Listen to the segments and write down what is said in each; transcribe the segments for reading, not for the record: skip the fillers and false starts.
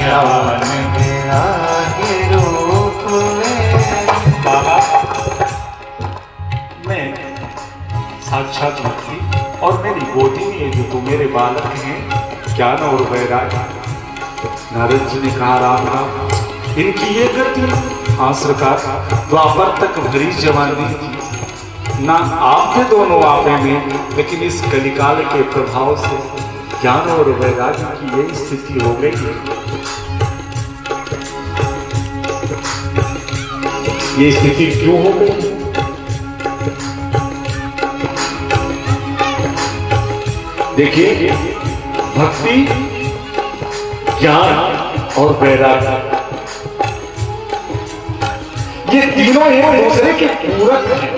ज्ञान मेरा के रूप में। बाबा मैं साक्षात भक्ति और मेरी गोदी में जो तुम मेरे बालक हैं ज्ञान और वैराग्य। नारद जी ने कहा राम राम इनकी ये गति। हाँ सरकार द्वापर तक भरी जवानी थी ना आप थे दोनों आपे में, लेकिन इस कलिकाल के प्रभाव से ज्ञान और वैराग्य की यही स्थिति हो गई। ये स्थिति क्यों हो गई? देखिए भक्ति ज्ञान और वैराग्य ये तीनों एक दूसरे के पूरक हैं।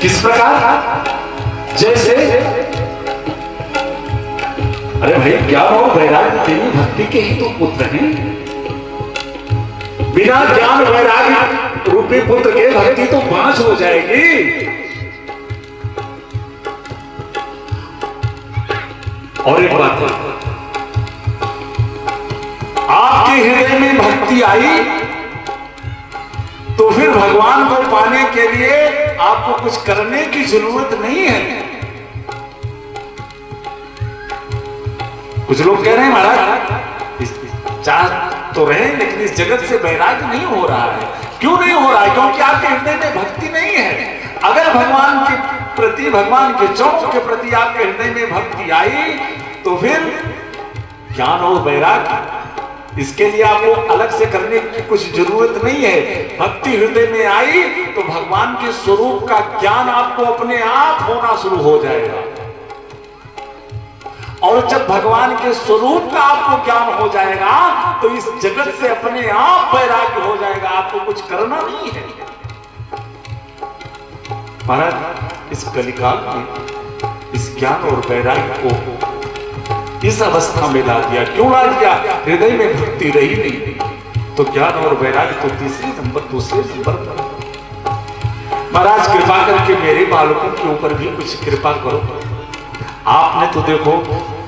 किस प्रकार? जैसे अरे भाई ज्ञान और वैराग्य तेरी भक्ति के ही तो पुत्र हैं। बिना ज्ञान वैराग्य रूपी पुत्र के भक्ति तो बांझ हो जाएगी। और एक बात है, आपके हृदय में भक्ति आई तो फिर भगवान को पाने के लिए आपको कुछ करने की जरूरत नहीं है। कुछ लोग कह रहे हैं महाराज चाह तो रहे लेकिन इस जगत से वैराग्य नहीं हो रहा है। क्यों नहीं हो रहा है? क्योंकि आपके हृदय में भक्ति नहीं है। अगर भगवान के प्रति, भगवान के चरणों के प्रति आपके हृदय में भक्ति आई तो फिर ज्ञान और वैराग्य इसके लिए आपको अलग से करने की कुछ जरूरत नहीं है। भक्ति हृदय में आई तो भगवान के स्वरूप का ज्ञान आपको अपने आप होना शुरू हो जाएगा। और जब भगवान के स्वरूप का आपको ज्ञान हो जाएगा तो इस जगत से अपने आप वैराग्य हो जाएगा। आपको कुछ करना नहीं है। महाराज इस कलिकाल में इस ज्ञान और वैराग्य को इस अवस्था में ला दिया। क्यों ला दिया? हृदय में भक्ति रही नहीं तो ज्ञान और वैराग्य तो तीसरे नंबर, दूसरे नंबर पर। महाराज कृपा करके मेरे बालकों के ऊपर भी कुछ कृपा करो। आपने तो देखो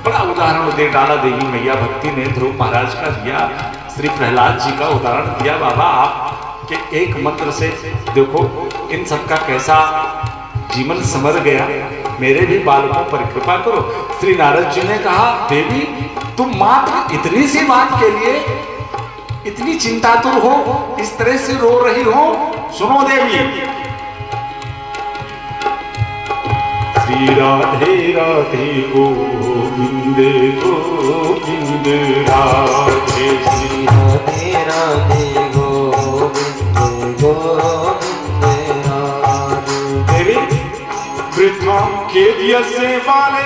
बड़ा उदाहरण दे डाला देवी मैया भक्ति ने ध्रुव महाराज का दिया, श्री प्रहलाद जी का उदाहरण दिया। बाबा आपके एक मंत्र से देखो इन सबका कैसा जीवन संवर गया। मेरे भी बालकों पर कृपा करो। श्री नारद जी ने कहा देवी तुम मात्र इतनी सी बात के लिए इतनी चिंतातुर हो, इस तरह से रो रही हो। सुनो देवी, श्री राधे राधे गोविंद गोविंद राधे, श्री राधे राधे गोविंद गोविंद राधे। देवी वृद्धा खेदिय से वाले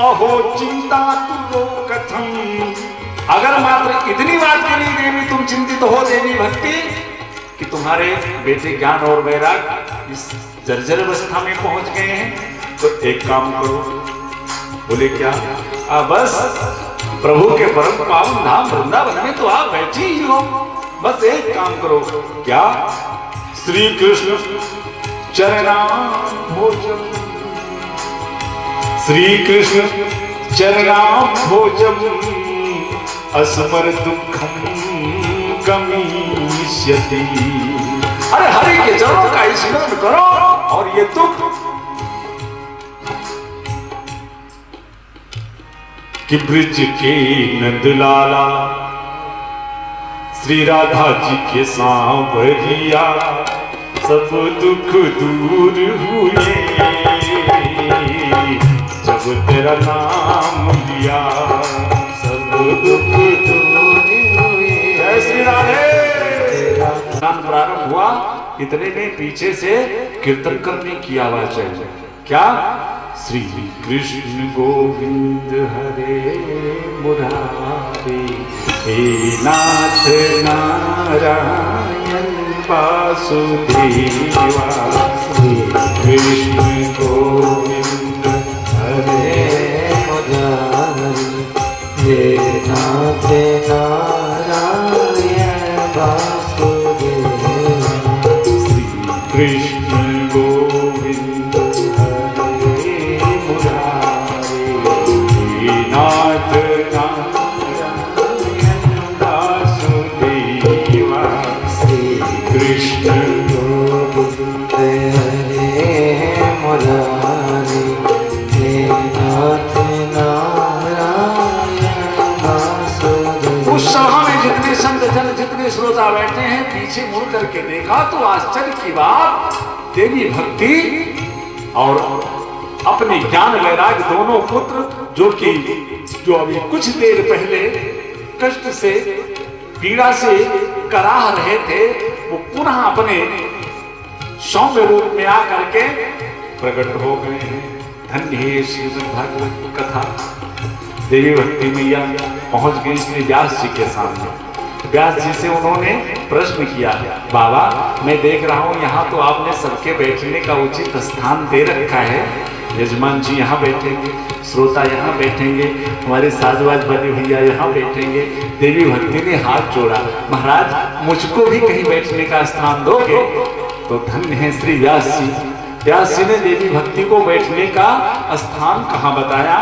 अहो चिंता तुलो कथम। अगर मात्र इतनी बात के लिए देवी तुम चिंतित हो देवी भक्ति कि तुम्हारे बेटे ज्ञान और वैराग्य इस जर्जर अवस्था में पहुंच गए हैं तो एक काम करो। बोले क्या? बस प्रभु के परम पावन धाम वृंदावन में तो आप बैठे ही हो। बस एक काम करो। क्या? श्री कृष्ण चरणाम्भोजम, श्री कृष्ण चरणाम्भोजम अस्मर दुखम गमिष्यति। अरे हरि के चरणों का स्मरण करो और ये दुख कि ब्रिज के नंदलाला श्री राधा जी के सांवरिया सब दुख दूर हुए जब तेरा नाम लिया। सब दुख दूर हुए। जय श्री राधे। प्रारंभ हुआ इतने में पीछे से कीर्तन करने की आवाज आई। क्या? श्री कृष्ण गोविंद हरे मुरारी, हे नाथ नारायण वासुदेवा। श्री कृष्ण गोविंद हरे मुरारी, हे नाथ नारायण वासुदेवा। श्री कृष्ण गोविंद हरे पीछे मुड़ करके देखा तो आश्चर्य की बात, देवी भक्ति और अपने ज्ञान वैराग दोनों पुत्र जो अभी कुछ देर पहले कष्ट से पीड़ा से कराह रहे थे, वो पुनः अपने सौम्य रूप में आकर के प्रकट हो गए हैं। धन्य है श्रीमद् भागवत की कथा। देवी भक्ति मैया पहुंच गई श्री व्यास जी के सामने। व्यास जी से उन्होंने प्रश्न किया, बाबा मैं देख रहा हूं यहाँ तो आपने सबके बैठने का उचित स्थान दे रखा है, यजमान जी यहाँ बैठेंगे, श्रोता यहाँ बैठेंगे, हमारे साजवाज वाले भैया यहाँ बैठेंगे। देवी भक्ति ने हाथ जोड़ा, महाराज मुझको भी कहीं बैठने का स्थान दोगे? तो धन्य है श्री व्यास जी। व्यास जी ने देवी भक्ति को बैठने का स्थान कहाँ बताया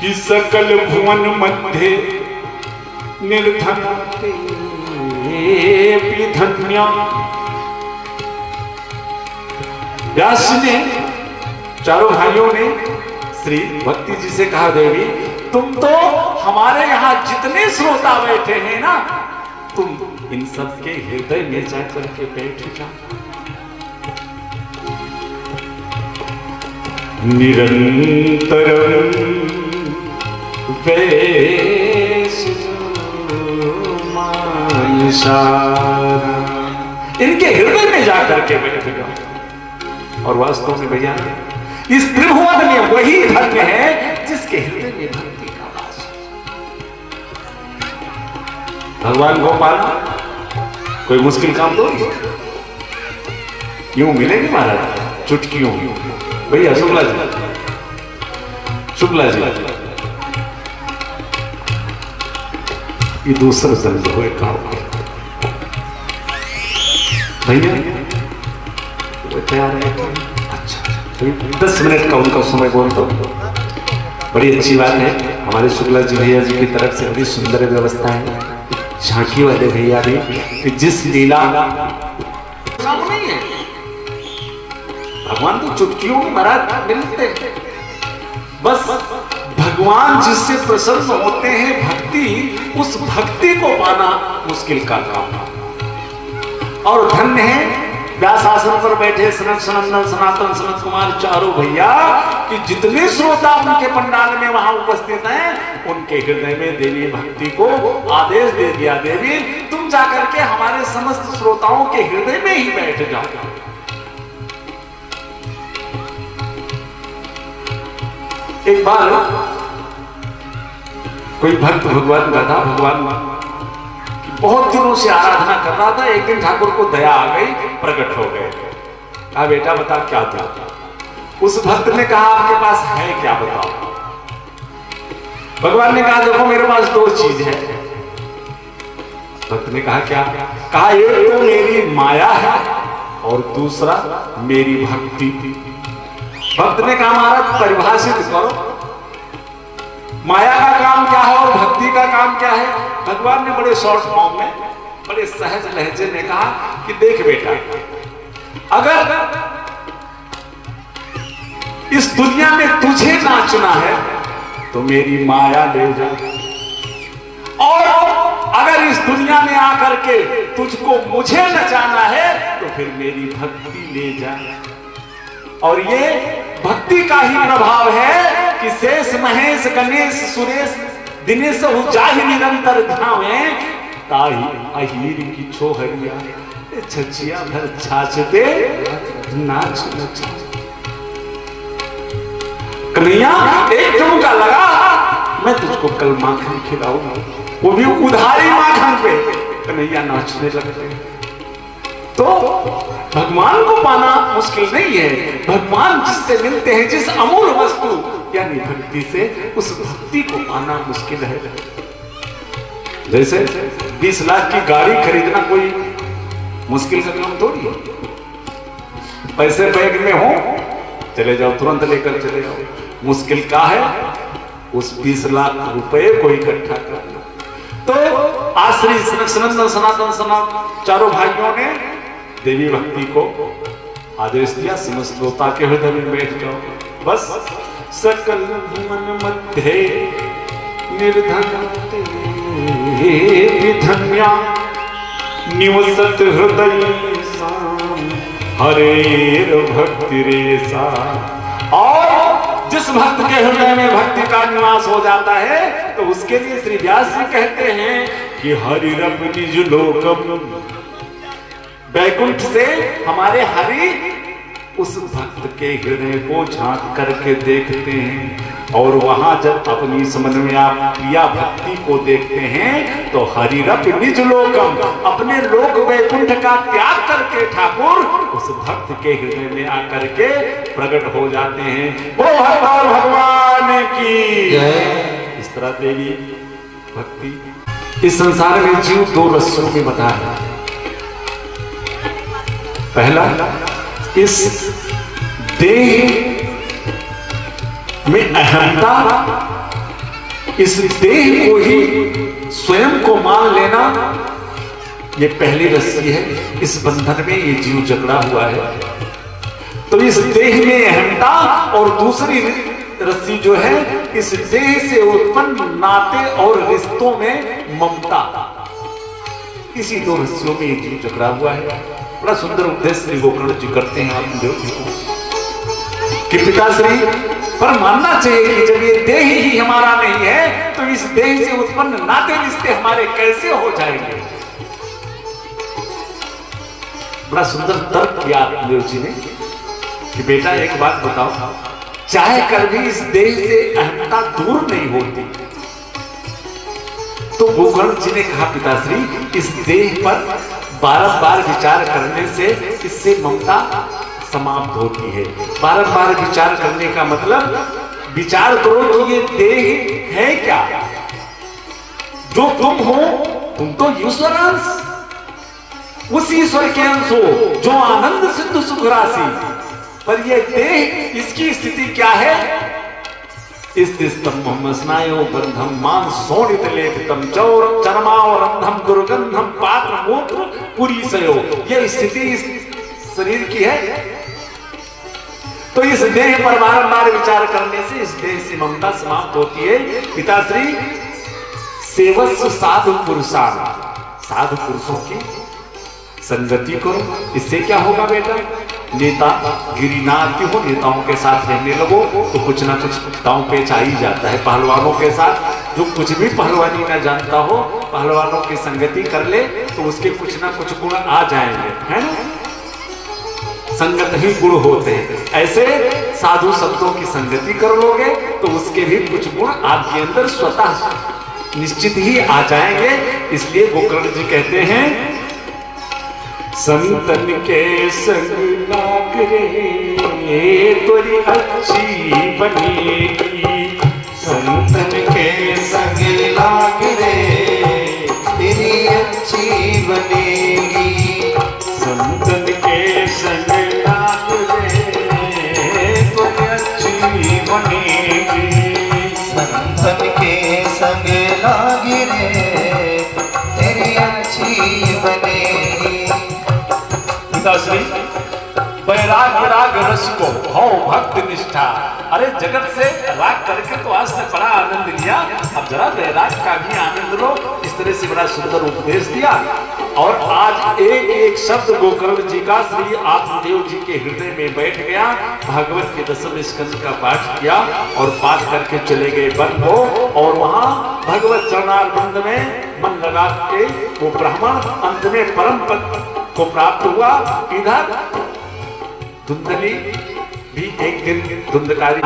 कि सकल भुवन मध्य निर्धन धन्य। व्यास जी ने, चारों भाइयों ने श्री भक्ति जी से कहा, देवी तुम तो हमारे यहाँ जितने श्रोता बैठे हैं ना, तुम इन सब के हृदय में जाकर के बैठ जाओ। निरंतर इनके हृदय में जाकर के बैठ जाओ। और वास्तव में भैया इस त्रिभुवन में वही धन्य है जिसके हृदय में भक्ति का वास है। भगवान को पाना कोई मुश्किल काम तो नहीं, यूं मिलेगी महाराज चुटकियों। भैया शुक्ला जी ये दूसरा जन्म हो काम भैया वो तैयार है। अच्छा 10 मिनट का उनका समय बोल दो, बड़ी अच्छी बात है। हमारे शुक्ला जी भैया जी की तरफ से बड़ी सुंदर व्यवस्था है। झांकी वाले भैया भी कि जिस लीला काम नहीं है, भगवान तो चुटकियों में महाराज मिलते हैं। बस भगवान जिससे प्रसन्न होते हैं, भक्ति, उस भक्ति को पाना मुश्किल का काम है। और धन्य है व्यास आसन पर बैठे सनत सनंदन सनातन सनत कुमार चारों भैया कि जितने श्रोता उनके पंडाल में वहां उपस्थित हैं, उनके हृदय में देवी भक्ति को आदेश दे दिया, देवी तुम जाकर के हमारे समस्त श्रोताओं के हृदय में ही बैठ जाओ। एक बार कोई भक्त भगवान का था, भगवान बहुत दिनों से आराधना कर रहा था। एक दिन ठाकुर को दया आ गई, प्रकट हो गए। कहा बेटा बता क्या था? उस भक्त ने कहा आपके पास है क्या, बताओ। भगवान ने कहा देखो मेरे पास 2 चीज है। भक्त ने कहा क्या? कहा एक तो मेरी माया है और दूसरा मेरी भक्ति। भक्त ने कहा महाराज परिभाषित करो, माया का काम क्या है और भक्ति का काम क्या है? भगवान ने बड़े शॉर्ट फॉर्म में, बड़े सहज लहजे में कहा कि देख बेटा, अगर इस दुनिया में तुझे ना चुना है तो मेरी माया ले जा, और अगर इस दुनिया में आकर के तुझको मुझे न जाना है तो फिर मेरी भक्ति ले जा। और ये भक्ति का ही प्रभाव है कि शेष महेश गणेश सुरेश दिनेश जाहि निरंतर ध्यावे ताही अहीर की छोहरिया छछिया भर छाछते नाच नाच। कन्हैया एक ठुमका लगा, मैं तुझको कल माखन खिलाऊंगा, वो भी उधारी माखन पे। कन्हैया नाचने लगते। तो भगवान को पाना मुश्किल नहीं है, भगवान जिससे मिलते हैं, जिस अमूल वस्तु यानी भक्ति से, उस भक्ति को पाना मुश्किल है। जैसे 20 लाख की गाड़ी खरीदना कोई मुश्किल का काम थोड़ी है। पैसे बैग में हो चले जाओ, तुरंत लेकर चले जाओ। मुश्किल क्या है उस 20 लाख रुपए को इकट्ठा करना। तो आश्री सनंदन सनातन सनातन चारों भाइयों ने देवी भक्ति को आदेश दिया, समस्त श्रोता के हृदय में बैठ जाओ। बस सकल भुवन मध्य निर्धन धन्या निवसत हृदय हरेर भक्ति रेसा। और जिस भक्त के हृदय में भक्ति का निवास हो जाता है तो उसके लिए श्री व्यास जी कहते हैं कि हरिरप निज लोकम, वैकुंठ से हमारे हरि उस भक्त के हृदय को झांक करके देखते हैं और वहां जब अपनी समन में आप प्रिया भक्ति को देखते हैं तो हरिरप निज लोकम, अपने लोक वैकुंठ का त्याग करके ठाकुर उस भक्त के हृदय में आकर के प्रकट हो जाते हैं। वो भगवान की जय। इस तरह देवी भक्ति इस संसार में जीव दो रस्सों में बता है। पहला, इस देह में अहंता, इस देह को ही स्वयं को मान लेना, ये पहली रस्सी है। इस बंधन में ये जीव जकड़ा हुआ है। तो इस देह में अहंता और दूसरी रस्सी जो है इस देह से उत्पन्न नाते और रिश्तों में ममता, इसी दो रस्सियों में ये जीव जकड़ा हुआ है। बड़ा सुंदर उपदेश श्री गोकर्ण जी करते हैं आत्मदेव जी को कि पिताश्री पर मानना चाहिए कि जब ये देह ही हमारा नहीं है तो इस देह से उत्पन्न नाते रिश्ते हमारे कैसे हो जाएंगे। बड़ा सुंदर तर्क किया आत्मदेव जी ने कि बेटा एक बात बताओ, चाहे कर भी इस देह से अहंता दूर नहीं होती। तो गोकर्ण जी ने कहा पिताश्री इस देह पर बारंबार विचार करने से इससे ममता समाप्त होती है। बारंबार विचार करने का मतलब विचार करो कि ये देह है क्या, जो तुम हो तुम तो ईश्वर अंश, उस ईश्वर के अंश हो जो आनंद सिंधु सुख राशि, पर ये देह इसकी स्थिति क्या है। स्नायो बंधम मान सोनित लेपितम चौर चरमा और अंधम दुर्गंधम पात्र मूत्र पूरी सयो, यह स्थिति इस शरीर की है। तो इस देह पर बारंबार विचार करने से इस देह से ममता समाप्त होती है। पिताश्री सेवस्व साधु पुरुषान, साधु पुरुषों की संगति करो, इससे क्या होगा बेटा। नेता गिरिनाथ हो, नेताओं के साथ रहने लगो तो कुछ ना कुछ दांव पेच आ ही जाता है। पहलवानों के साथ जो कुछ भी पहलवानी ना जानता हो, पहलवानों की संगति कर ले तो उसके कुछ ना कुछ गुण आ जाएंगे, है ना। संगत ही गुण होते हैं। ऐसे साधु संतों की संगति कर लोगे तो उसके भी कुछ गुण आपके अंदर स्वतः निश्चित ही आ जाएंगे। इसलिए गोकर्ण जी कहते हैं संतन के संग लाग रे तोरी अच्छी बनेगी, संतन के संग लाग रे तेरी अच्छी बनेगी। संतन के संग लाग रे तोरी अच्छी बनेगी। संतन के संग लाग रे तेरी अच्छी बनेगी। पिताश्री वैराग राग रस को भाव भक्त निष्ठा, अरे जगत से राग करके तो आज तक बड़ा आनंद लिया, अब जरा वैराग का भी आनंद लो। इस तरह से बड़ा सुंदर उपदेश दिया। और आज एक एक शब्द गोकर्ण जी का श्री आत्मदेव जी के हृदय में बैठ गया। भागवत के 10वें स्कंद का पाठ किया और पाठ करके चले गए वन को, और वहां भगवत चरणारविंद में मन लगा के वो ब्राह्मण अंत में परम पद को प्राप्त हुआ। इधर धुंधली भी एक दिन धुंधकारी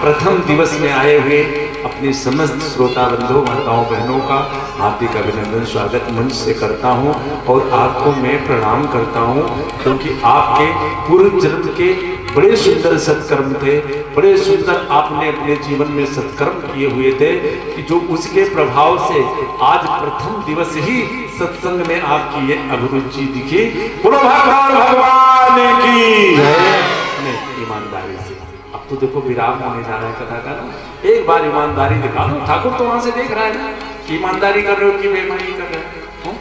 प्रथम दिवस में आए हुए अपने समस्त श्रोता बंधुओं माताओं बहनों का हार्दिक अभिनंदन स्वागत मंच से करता हूं और आपको मैं प्रणाम करता हूं, क्योंकि आपके पूर्व जन्म के बड़े सुंदर सत्कर्म थे, बड़े सुंदर आपने अपने जीवन में सत्कर्म किए हुए थे कि जो उसके प्रभाव से आज प्रथम दिवस ही सत्संग में आपकी ये अभिरुचि दिखी। बोलो भगवान की ईमानदारी से। अब तो देखो विराम होने जा रहा है कथा का, एक बार ईमानदारी दिखा दो। ठाकुर तो वहां से देख रहा है ना कि ईमानदारी कर रहे हो कि बेईमानी कर रहे हो।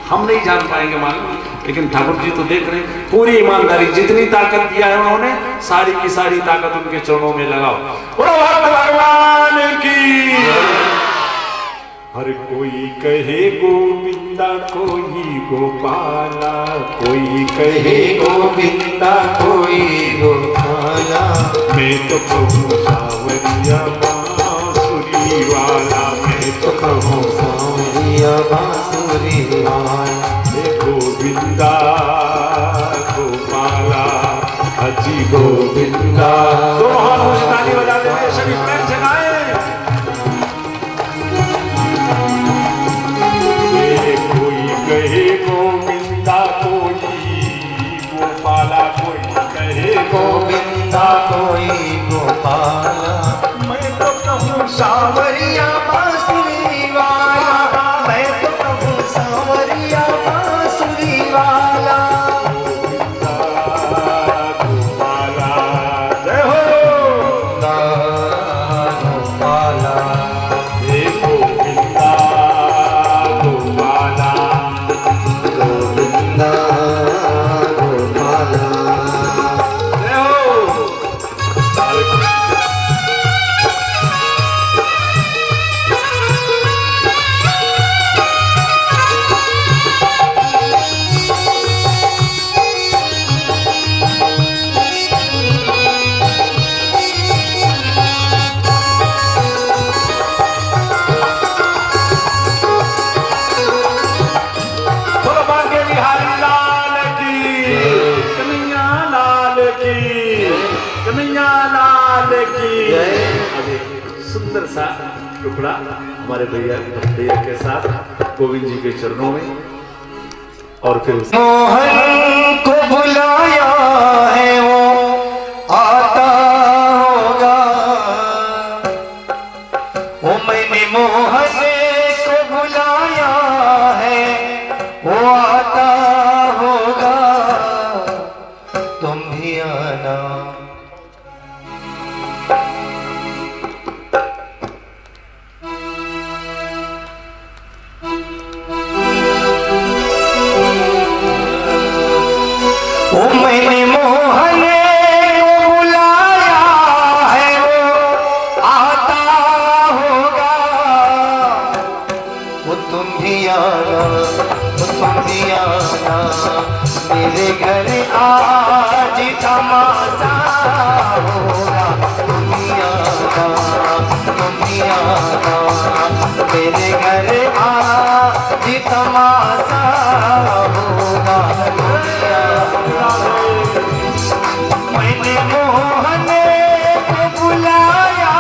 हम नहीं जान पाएंगे मालूम, लेकिन ठाकुर जी तो देख रहे हैं पूरी ईमानदारी। जितनी ताकत दिया है उन्होंने सारी की सारी ताकत उनके चरणों में लगाओ। बोलो भगवान की। हर कोई कहे गोविंदा कोई गोपाला, कोई कहे गोविंदा कोई गोपाला। मैं तो कहूँ सावरिया बांसुरी वाला, मैं तो कहूँ सावरिया बांसुरी वाला। गोविंदा गोपाला अजी गोविंदा। तो हम ताली बजा देंगे, सभी प्रेम से गाएं। कोई कहे गोविंदा कोई गोपाला, कोई कहे गोविंदा कोई गोपाला। मैं तो कहूँ सावरिया बांसुरी वाला, मैं तो कहूँ सावरिया बांसुरी वाला। गोपाला जय हो गोपाला। हे गोविंदा गोपाला, गोविंदा गोपाला। जय हो। सुंदर सा टुकड़ा हमारे भैया के साथ गोविंद जी के चरणों में। और फिर मोहन को बुलाया है वो आता होगा। वो मैंने मोहन को बुलाया है वो आता होगा। तुम भी आना। मैंने मोहन को बुलाया है वो आता होगा। वो तुम भी आना, वो तुम भी आना। मेरे घर आज तमाशा होगा। तुम भी आना, तुम भी आना। मेरे घर आज तमाशा होगा। मैंने मोहन को बुलाया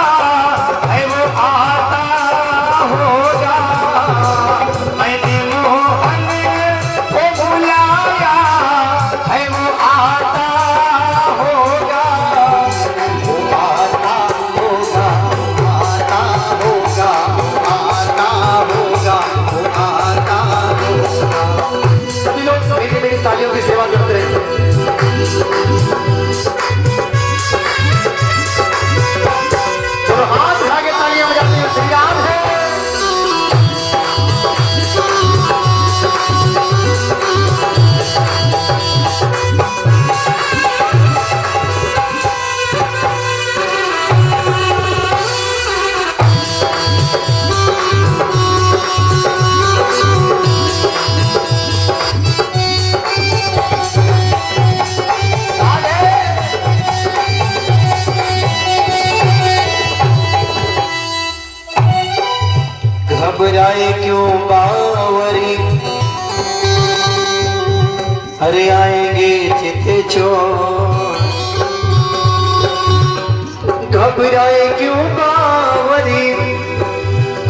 है वो आता होगा। मैंने मोहन को बुलाया है वो आता होगा। वो आता होगा, आता होगा, आता होगा, वो आता होगा। सभी लोग मेरी तालियों की सेवा करते रहे। और हाथ उठा के तालियां बजाते हैं। श्री राम है। घबराए क्यों बावरी, अरे आएंगे चिते चोर। घबराए क्यों बावरी,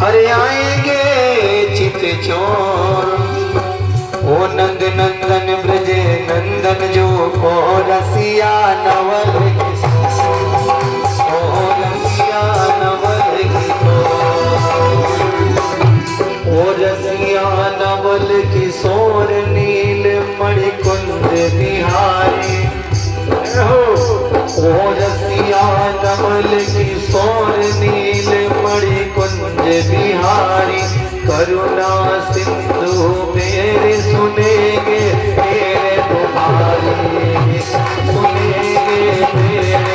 अरे आएंगे चिते चोर। ओ नंद नंदन ब्रज नंदन जो ओ रसिया नवल, ओ रसिया नवल ओ रसिया नवल किशोर नील मणिकुंज बिहारी। ओ रसिया नवल किशोर नील मणिकुंज बिहारी। करुणा सिंधु मेरे सुनेंगे मेरे तुम्हारे, सुनेंगे मेरे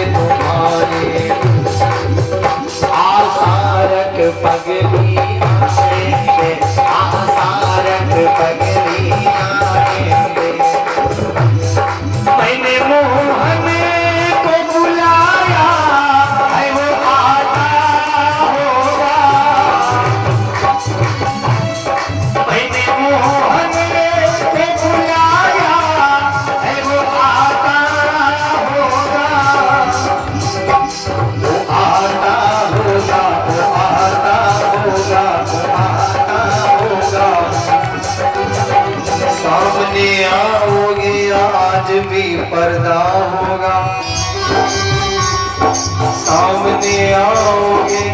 भी पर्दा होगा, सामने आओगे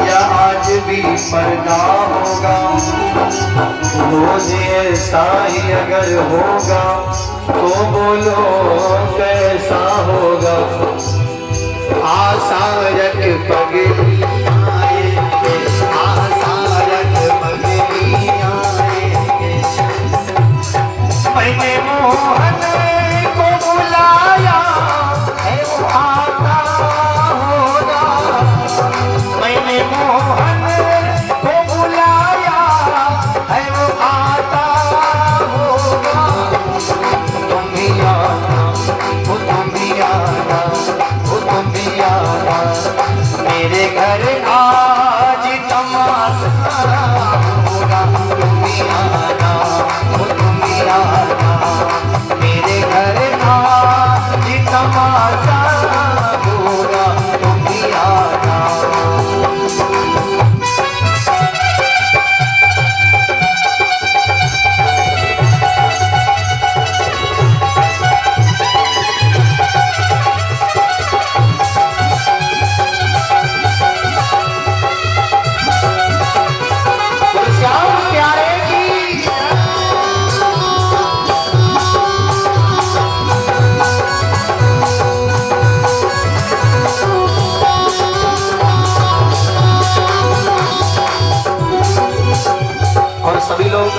या आज भी पर्दा होगा। रोज ऐसा ही अगर होगा तो बोलो कैसा होगा। आशा रख पगली आएंगे, आशा रख पगली आएंगे। मैंने मोहन को बुलाया है वो आता होगा। मैंने मोहन को बुलाया है वो आता होगा। तुम भी आना, वो तुम भी आना, वो तुम भी आना। मेरे घर आज तमाशा होगा। तुम भी आना, वो तुम भी आना। मेरे घर आज तमाशा होगा। तुम भी आना। श्याम प्यारे की और सभी लोग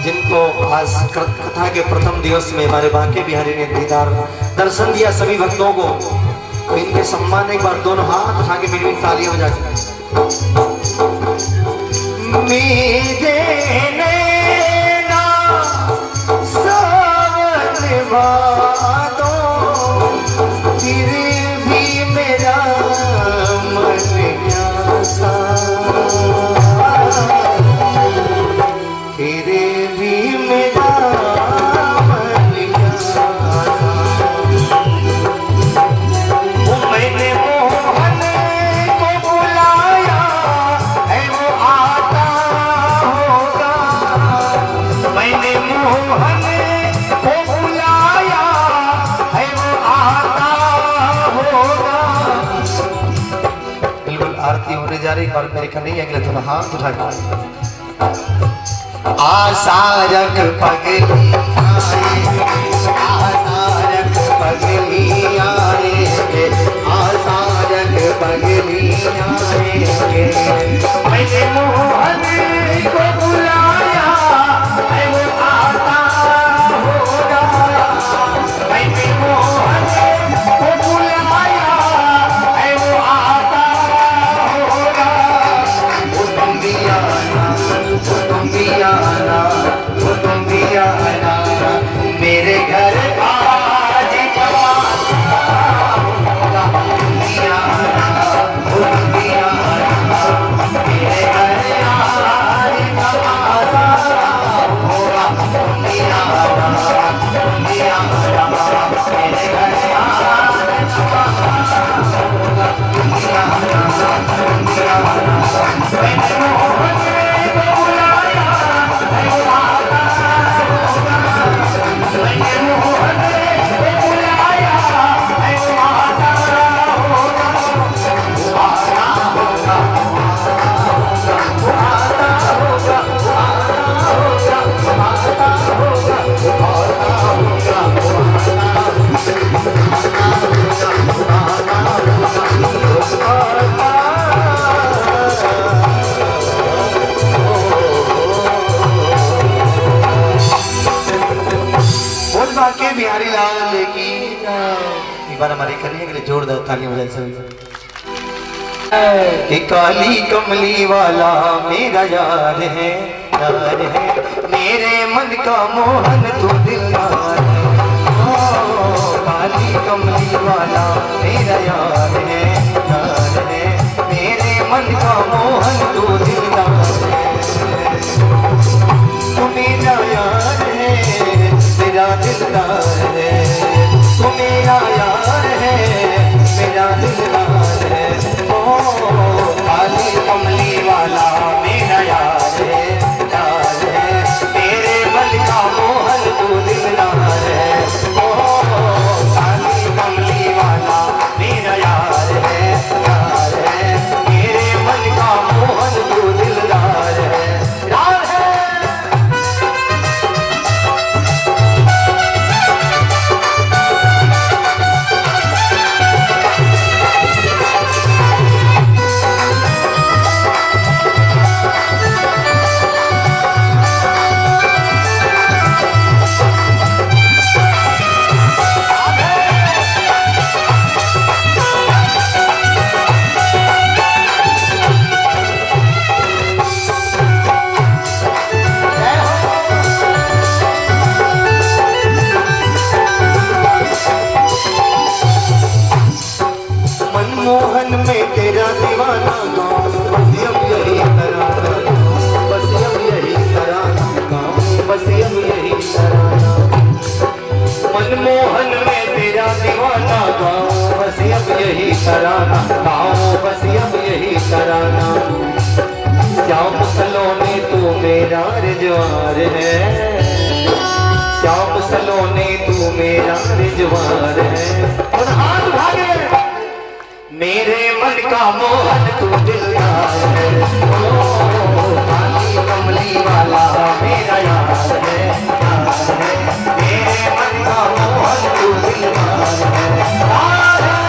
जिनको आज कथा के प्रथम दिवस में हमारे बांके बिहारी ने दीदार दर्शन दिया, सभी भक्तों को, तो इनके सम्मान एक बार दोनों हाथ उठा के मिली तालियां बजा के। मेरे नैना सावन भादो, फिर भी मेरा मन प्यासा। फिर भी मेरा मन प्यासा। मैंने मोहन को बुलाया है वो आता होगा। मैंने मोहन को बुलाया है वो आता होगा। बिल्कुल आरती होने जा रही, और मेरे का नहीं अगले थोड़ा हाथ उठा के आशा रख पगली आएंगे, आशा रख पगली आएंगे, आशा रख पगली आएंगे। मैंने मोहन को बुलाया है वो आता होगा। मैंने मोहन को बुलाया है वो आता होगा। वो तुम भी आना, वो तुम भी आना, वो तुम भी आना। मेरे घर आज तमाशा होगा। तुम भी आना, वो तुम भी आना। मेरे घर आज तमाशा होगा। तुम भी आना, तुम भी आना। मेरे घर आज तमाशा होगा। तुम भी आना, तुम भी आना। मैंने मोहन को बुलाया है वो आता होगा। मैंने मोहन को बुलाया है वो आता होगा। वो आता होगा, वो आता होगा, वो आता होगा, वो आता होगा, वो आता होगा, बांके बिहारी लाल की एक बार हमारे करने के लिए जोरदार तालियां बजाएं सभी। कि काली कमली वाला मेरा यार है, यार है। मेरे मन का मोहन तू दिलदार है। ओ काली कमली वाला मेरा यार है, यार है। मेरे मन का मोहन तू दिलदार है। तू मेरा यार है, मेरा दिलदार है। तू मेरा यार है, मेरा दिलदार है। ओ काली कमली वाला मेरा यार है, यार है। मेरे मन का मोहन तू दिलदार है। ओ यही तराना, गाओ बस अब यही तराना। श्याम सलोने तू मेरा रिजवार है, श्याम सलोने तू मेरा रिजवार है। और हाथ भागे मेरे मन का मोहन तू दिलदार है, ओ काली कमली वाला मेरा यार है, यार है। मेरे मन का मोहन तू दिलदार है, यार है।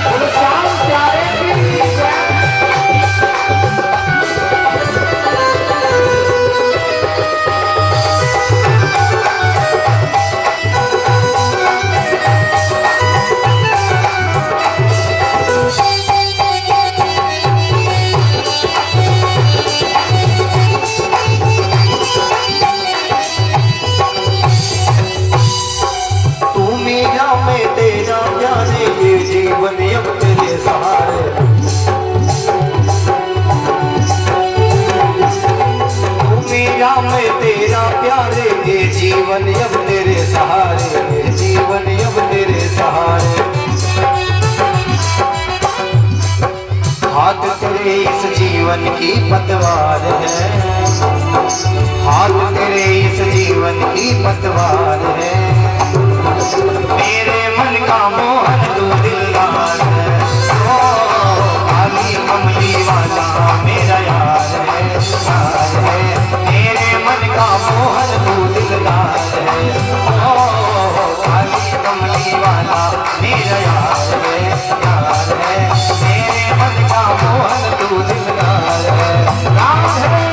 बोलो श्याम प्यारे की जय। तू मेरा मैं तेरा प्यारे, ये जीवन अब तेरे सहारे। तू मेरा मैं तेरा प्यारे, ये जीवन अब तेरे सहारे, ये जीवन अब तेरे सहारे। हाथ तेरे इस जीवन की पतवार है, हाथ तेरे इस जीवन की पतवार है। मेरे मन का मोहन तू दिलदार है, ओ काली कमली वाला मेरा यार है, यार है। मेरे मन का मोहन तू दिलदार है, ओ काली कमली वाला मेरा यार है, यार है। मेरे मन का मोहन तू दिलदार है, राम है।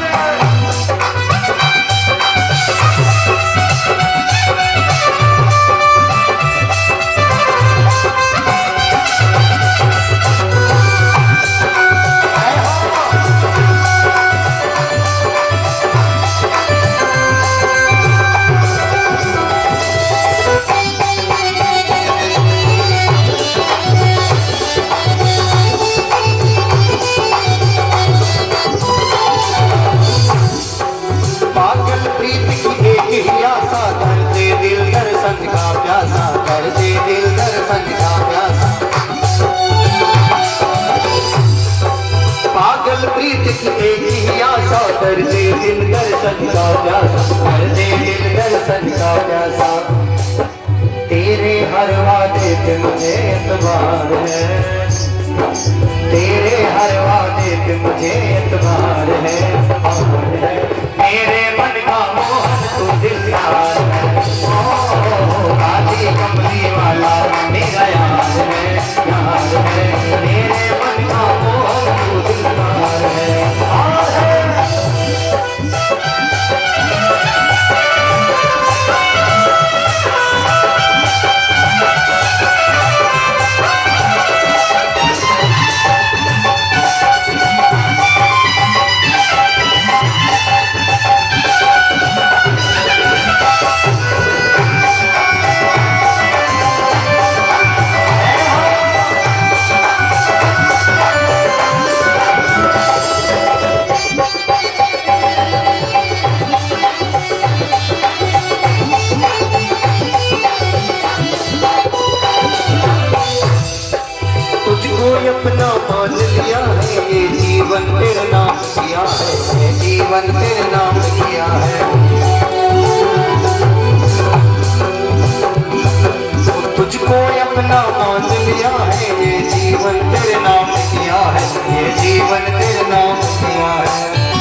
पागल प्रीत की एक ही आशा, कर दे दिल दर्शन का प्यासा, कर दे दिल दर्शन का प्यासा। पागल प्रीत की एक ही आशा, कर दे दिल दर्शन का प्यासा, कर दे दिल दर्शन का प्यासा। तेरे हर वादे पे मुझे एतबार है, तेरे हर वादे पे मुझे एतबार है, मेरे मन का मोहन तू दिलदार है, ओ काली कमली वाला मेरा यार है, यार है। मेरे मन का मोहन तू दिलदार है, यार है। तुझको अपना मान लिया है, ये जीवन तेरा नाम किया है, ये जीवन तेरा नाम किया है। तुझको अपना मान लिया है, ये जीवन तेरे नाम किया है, ये जीवन तेरे नाम किया है।